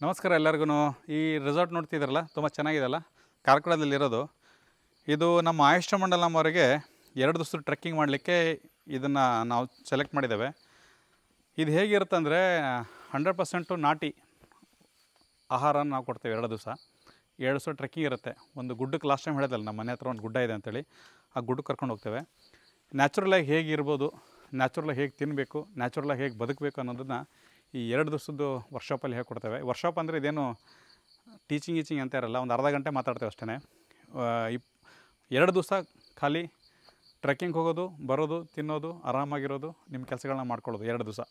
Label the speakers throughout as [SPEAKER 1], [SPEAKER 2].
[SPEAKER 1] ನಮಸ್ಕಾರ ಎಲ್ಲರಿಗೂ. ಈ ರೆಸಾರ್ಟ್ ನೋಡ್ತಿದ್ದೀರಲ್ಲ, ತುಂಬ ಚೆನ್ನಾಗಿದೆಯಲ್ಲ, ಕಾರ್ಕಳದಲ್ಲಿರೋದು. ಇದು ನಮ್ಮ ಆಯುಷ್ಯ ಮಂಡಲ ನಮ್ಮವರಿಗೆ 2 ದಿವಸ ಟ್ರೆಕ್ಕಿಂಗ್ ಮಾಡಲಿಕ್ಕೆ ಇದನ್ನು ನಾವು ಸೆಲೆಕ್ಟ್ ಮಾಡಿದ್ದೇವೆ. ಇದು ಹೇಗಿರುತ್ತೆ ಅಂದರೆ 100% ನಾಟಿ ಆಹಾರ ನಾವು ಕೊಡ್ತೇವೆ. 2 ದಿವಸ ಟ್ರೆಕ್ಕಿಂಗ್ ಇರುತ್ತೆ. ಒಂದು ಗುಡ್ಡಕ್ಕೆ ಲಾಸ್ಟ್ ಟೈಮ್ ಹೇಳಿದಲ್ಲ, ನಮ್ಮ ಮನೆ ಹತ್ರ ಒಂದು ಗುಡ್ಡ ಇದೆ ಅಂತೇಳಿ, ಆ ಗುಡ್ಡಕ್ಕೆ ಕರ್ಕೊಂಡು ಹೋಗ್ತೇವೆ. ನ್ಯಾಚುರಲಾಗಿ ಹೇಗಿರ್ಬೋದು, ನ್ಯಾಚುರಲಾಗಿ ಹೇಗೆ ತಿನ್ನಬೇಕು, ನ್ಯಾಚುರಲಾಗಿ ಹೇಗೆ ಬದುಕಬೇಕು ಅನ್ನೋದನ್ನು ಈ 2 ದಿವಸದ್ದು ವರ್ಕ್ಶಾಪಲ್ಲಿ ಹೇಳ್ಕೊಡ್ತೇವೆ. ವರ್ಕ್ಶಾಪ್ ಅಂದರೆ ಇದೇನು ಟೀಚಿಂಗ್ ಅಂತ ಇರಲ್ಲ, ಒಂದು ಅರ್ಧ ಗಂಟೆ ಮಾತಾಡ್ತೇವೆ ಅಷ್ಟೇ. 2 ದಿವಸ ಖಾಲಿ ಟ್ರೆಕ್ಕಿಂಗ್ ಹೋಗೋದು, ಬರೋದು, ತಿನ್ನೋದು, ಆರಾಮಾಗಿರೋದು, ನಿಮ್ಮ ಕೆಲಸಗಳನ್ನ ಮಾಡ್ಕೊಳ್ಳೋದು 2 ದಿವಸ.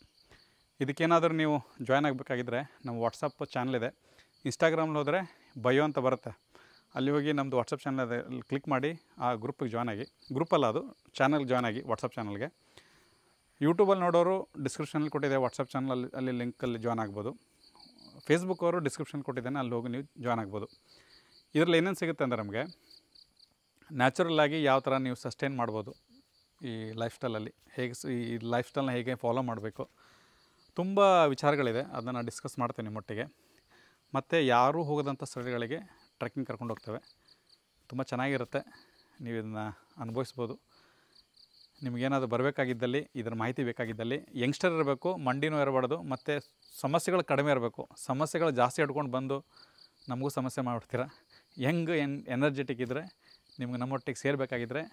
[SPEAKER 1] ಇದಕ್ಕೇನಾದರೂ ನೀವು ಜಾಯ್ನ್ ಆಗಬೇಕಾಗಿದ್ದರೆ ನಮ್ಮ ವಾಟ್ಸಪ್ ಚಾನಲ್ ಇದೆ. ಇನ್ಸ್ಟಾಗ್ರಾಮಲ್ಲಿ ಹೋದರೆ ಬಯೋ ಅಂತ ಬರುತ್ತೆ, ಅಲ್ಲಿ ಹೋಗಿ ನಮ್ಮದು ವಾಟ್ಸಪ್ ಚಾನಲ್ ಇದೆ, ಅಲ್ಲಿ ಕ್ಲಿಕ್ ಮಾಡಿ ಆ ಗ್ರೂಪಿಗೆ ಜಾಯ್ನ್ ಆಗಿ. ಗ್ರೂಪಲ್ಲ, ಅದು ಚಾನಲ್ಗೆ ಜಾಯ್ನ್ ಆಗಿ, ವಾಟ್ಸಪ್ ಚಾನಲ್ಗೆ. ಯೂಟ್ಯೂಬಲ್ಲಿ ನೋಡೋರು ಡಿಸ್ಕ್ರಿಪ್ಷನಲ್ಲಿ ಕೊಟ್ಟಿದೆ ವಾಟ್ಸಪ್ ಚಾನಲ್, ಅಲ್ಲಿ ಲಿಂಕಲ್ಲಿ ಜಾಯ್ನ್ ಆಗ್ಬೋದು. ಫೇಸ್ಬುಕ್ ಅವರು ಡಿಸ್ಕ್ರಿಪ್ಷನ್ ಕೊಟ್ಟಿದ್ದೇನೆ, ಅಲ್ಲಿ ಹೋಗಿ ನೀವು ಜಾಯ್ನ್ ಆಗ್ಬೋದು. ಇದರಲ್ಲಿ ಏನೇನು ಸಿಗುತ್ತೆ ಅಂದರೆ ನಮಗೆ ನ್ಯಾಚುರಲ್ಲಾಗಿ ಯಾವ ಥರ ನೀವು ಸಸ್ಟೈನ್ ಮಾಡ್ಬೋದು ಈ ಲೈಫ್ ಸ್ಟೈಲಲ್ಲಿ, ಹೇಗೆ ಈ ಲೈಫ್ ಸ್ಟೈಲ್ನ ಹೇಗೆ ಫಾಲೋ ಮಾಡಬೇಕು, ತುಂಬ ವಿಚಾರಗಳಿದೆ. ಅದನ್ನು ಡಿಸ್ಕಸ್ ಮಾಡ್ತೇವೆ ನಿಮ್ಮೊಟ್ಟಿಗೆ. ಮತ್ತು ಯಾರೂ ಹೋಗೋದಂಥ ಸ್ಥಳಗಳಿಗೆ ಟ್ರೆಕ್ಕಿಂಗ್ ಕರ್ಕೊಂಡು ಹೋಗ್ತೇವೆ. ತುಂಬ ಚೆನ್ನಾಗಿರುತ್ತೆ, ನೀವು ಇದನ್ನು ಅನುಭವಿಸ್ಬೋದು. ನಿಮಗೇನಾದರೂ ಬರಬೇಕಾಗಿದ್ದಲ್ಲಿ, ಇದರ ಮಾಹಿತಿ ಬೇಕಾಗಿದ್ದಲ್ಲಿ, ಯಂಗ್ಸ್ಟರ್ ಇರಬೇಕು, ಮಂಡಿನೂ ಇರಬಾರ್ದು, ಮತ್ತು ಸಮಸ್ಯೆಗಳು ಕಡಿಮೆ ಇರಬೇಕು. ಸಮಸ್ಯೆಗಳು ಜಾಸ್ತಿ ಹಿಡ್ಕೊಂಡು ಬಂದು ನಮಗೂ ಸಮಸ್ಯೆ ಮಾಡಿಬಿಡ್ತೀರ. ಎನರ್ಜೆಟಿಕ್ ಇದ್ದರೆ, ನಿಮ್ಗೆ ನಮ್ಮೊಟ್ಟಿಗೆ ಸೇರಬೇಕಾಗಿದ್ದರೆ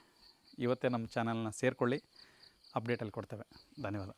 [SPEAKER 1] ಇವತ್ತೇ ನಮ್ಮ ಚಾನಲ್ನ ಸೇರಿಕೊಳ್ಳಿ. ಅಪ್ಡೇಟಲ್ಲಿ ಕೊಡ್ತೇವೆ. ಧನ್ಯವಾದ.